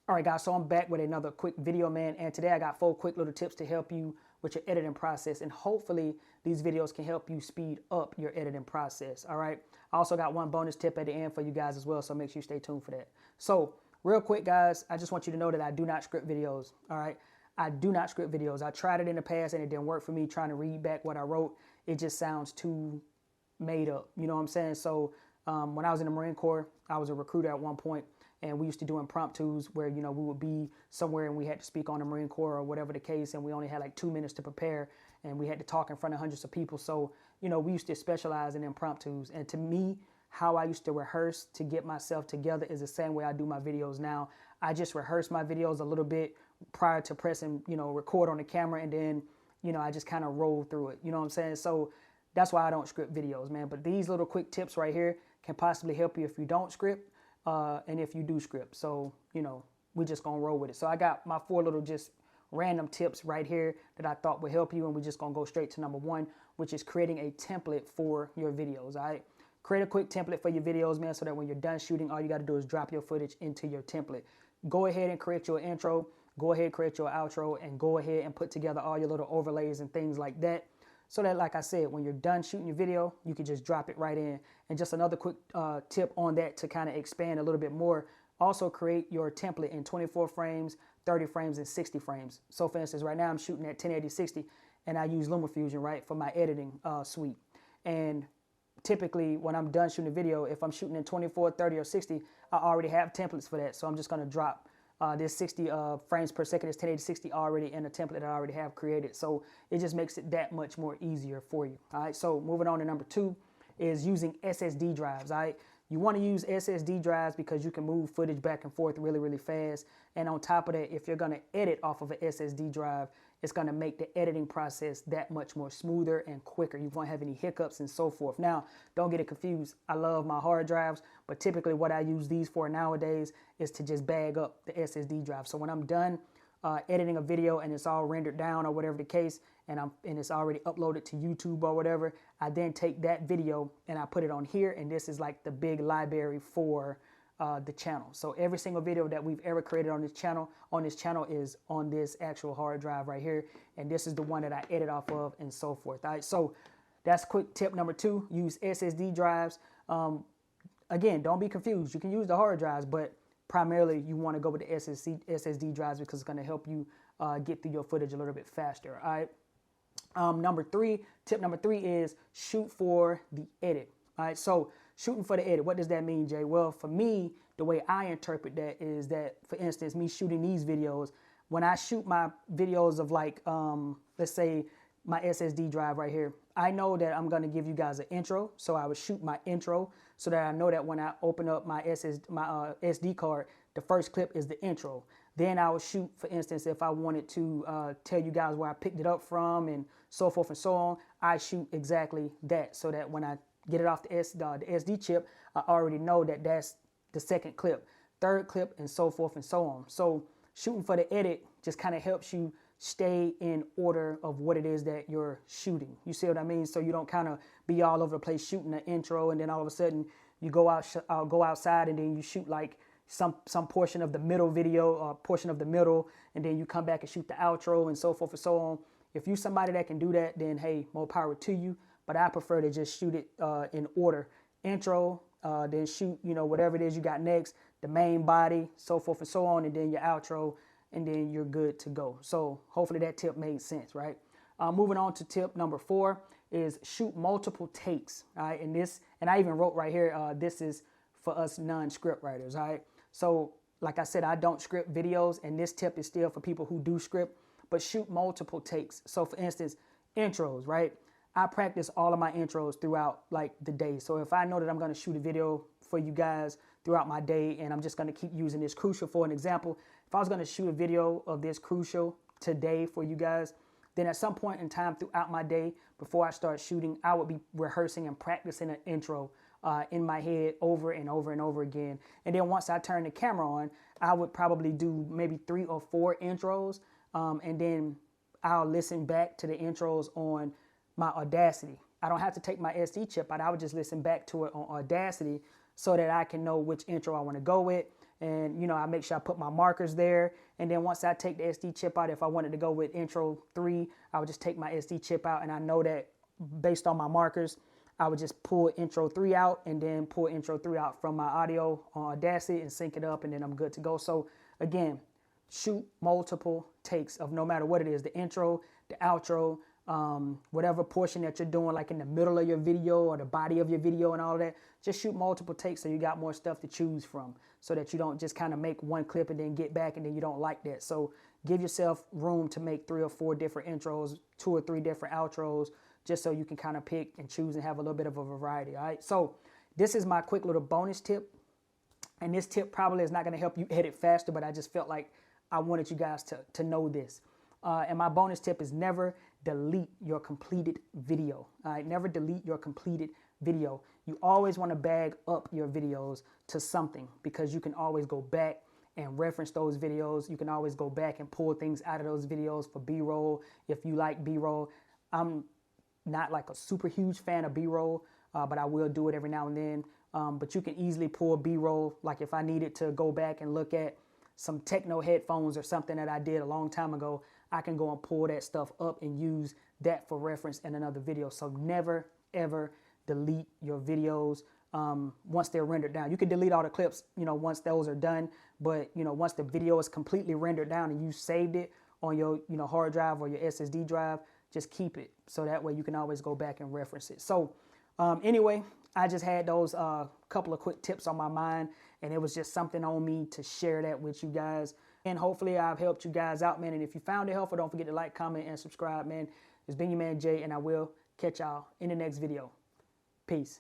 All right, guys, so I'm back with another quick video, man. And today I got 4 quick little tips to help you with your editing process. And hopefully these videos can help you speed up your editing process. All right. I also got 1 bonus tip at the end for you guys as well. So make sure you stay tuned for that. So real quick, guys, I just want you to know that I do not script videos. All right. I do not script videos. I tried it in the past and it didn't work for me trying to read back what I wrote. It just sounds too made up. You know what I'm saying? So when I was in the Marine Corps, I was a recruiter at one point, and we used to do impromptus where, you know, we would be somewhere and we had to speak on the Marine Corps or whatever the case, and we only had like 2 minutes to prepare, and we had to talk in front of hundreds of people. So, you know, we used to specialize in impromptus. And to me, how I used to rehearse to get myself together is the same way I do my videos now. I just rehearse my videos a little bit prior to pressing, you know, record on the camera, and then, you know, I just kind of roll through it. You know what I'm saying? So that's why I don't script videos, man. But these little quick tips right here can possibly help you if you don't script and if you do script. So, you know, we just gonna roll with it. So I got my 4 little just random tips right here that I thought would help you, and we're just gonna go straight to number 1, which is creating a template for your videos. All right, create a quick template for your videos, man, so that when you're done shooting, all you got to do is drop your footage into your template. Go ahead and create your intro, go ahead, create your outro, and go ahead and put together all your little overlays and things like that, so that, like I said, when you're done shooting your video, you can just drop it right in. And just another quick tip on that to kind of expand a little bit more, also create your template in 24 frames, 30 frames, and 60 frames. So for instance, right now I'm shooting at 1080/60, and I use LumaFusion, right, for my editing suite. And typically when I'm done shooting a video, if I'm shooting in 24, 30, or 60, I already have templates for that. So I'm just gonna drop this 60 frames per second is 1080/60 already in a template that I already have created. So it just makes it that much more easier for you. All right, so moving on to number 2 is using SSD drives. All right, you want to use SSD drives because you can move footage back and forth really, really fast. And on top of that, if you're going to edit off of an SSD drive, it's going to make the editing process that much more smoother and quicker. You won't have any hiccups and so forth. Now, don't get it confused. I love my hard drives, but typically what I use these for nowadays is to just bag up the SSD drive. So when I'm done editing a video and it's all rendered down or whatever the case, and it's already uploaded to YouTube or whatever, I then take that video and I put it on here, and this is like the big library for the channel. So every single video that we've ever created on this channel is on this actual hard drive right here, and this is the one that I edit off of and so forth. All right, so that's quick tip number 2. Use SSD drives. Again, don't be confused. You can use the hard drives, but primarily you want to go with the SSD drives because it's going to help you get through your footage a little bit faster. All right. Tip number three is shoot for the edit. All right, so shooting for the edit, what does that mean, Jay? Well, for me, the way I interpret that is that, for instance, me shooting these videos, when I shoot my videos of like, let's say my SSD drive right here, I know that I'm gonna give you guys an intro, so I would shoot my intro so that I know that when I open up my SD card, the first clip is the intro. Then I would shoot, for instance, if I wanted to tell you guys where I picked it up from and so forth and so on, I shoot exactly that so that when I get it off the SD chip, I already know that that's the second clip, third clip, and so forth and so on. So shooting for the edit just kind of helps you stay in order of what it is that you're shooting. You see what I mean? So you don't kind of be all over the place shooting the intro, and then all of a sudden you go outside and then you shoot like some portion of the middle video or portion of the middle, and then you come back and shoot the outro and so forth and so on. If you're somebody that can do that, then hey, more power to you. But I prefer to just shoot it in order. Intro, then shoot, you know, whatever it is you got next, the main body, so forth and so on, and then your outro, and then you're good to go. So hopefully that tip made sense, right? Moving on to tip number 4 is shoot multiple takes. All right, and I even wrote right here, this is for us non-script writers. All right, so like I said, I don't script videos, and this tip is still for people who do script, but shoot multiple takes. So for instance, intros, right? I practice all of my intros throughout like the day. So if I know that I'm going to shoot a video for you guys throughout my day, and I'm just going to keep using this crucial for an example, if I was going to shoot a video of this crucial today for you guys, then at some point in time throughout my day, before I start shooting, I would be rehearsing and practicing an intro in my head over and over and over again. And then once I turn the camera on, I would probably do maybe 3 or 4 intros, and then I'll listen back to the intros on my Audacity. I don't have to take my SD chip out. I would just listen back to it on Audacity so that I can know which intro I want to go with. And, you know, I make sure I put my markers there. And then once I take the SD chip out, if I wanted to go with intro 3, I would just take my SD chip out. And I know that based on my markers, I would just pull intro 3 out and then pull intro 3 out from my audio on Audacity and sync it up, and then I'm good to go. So again, shoot multiple takes of no matter what it is, the intro, the outro, whatever portion that you're doing, like in the middle of your video or the body of your video and all that. Just shoot multiple takes so you got more stuff to choose from, so that you don't just kind of make one clip and then get back and then you don't like that. So give yourself room to make 3 or 4 different intros, 2 or 3 different outros, just so you can kind of pick and choose and have a little bit of a variety. All right, so this is my quick little bonus tip, and this tip probably is not going to help you edit faster, but I just felt like I wanted you guys to know this. And my bonus tip is never delete your completed video. All right, never delete your completed video. You always want to bag up your videos to something, because you can always go back and reference those videos. You can always go back and pull things out of those videos for B-roll if you like B-roll. I'm not like a super huge fan of B-roll, but I will do it every now and then. But you can easily pull B-roll, like if I needed to go back and look at some techno headphones or something that I did a long time ago, I can go and pull that stuff up and use that for reference in another video. So never, ever delete your videos once they're rendered down. You can delete all the clips, you know, once those are done, but, you know, once the video is completely rendered down and you saved it on your, you know, hard drive or your SSD drive, just keep it, so that way you can always go back and reference it. So anyway, I just had those couple of quick tips on my mind, and it was just something on me to share that with you guys. And hopefully I've helped you guys out, man. And if you found it helpful, don't forget to like, comment, and subscribe, man. It's been your man Jay, and I will catch y'all in the next video. Peace.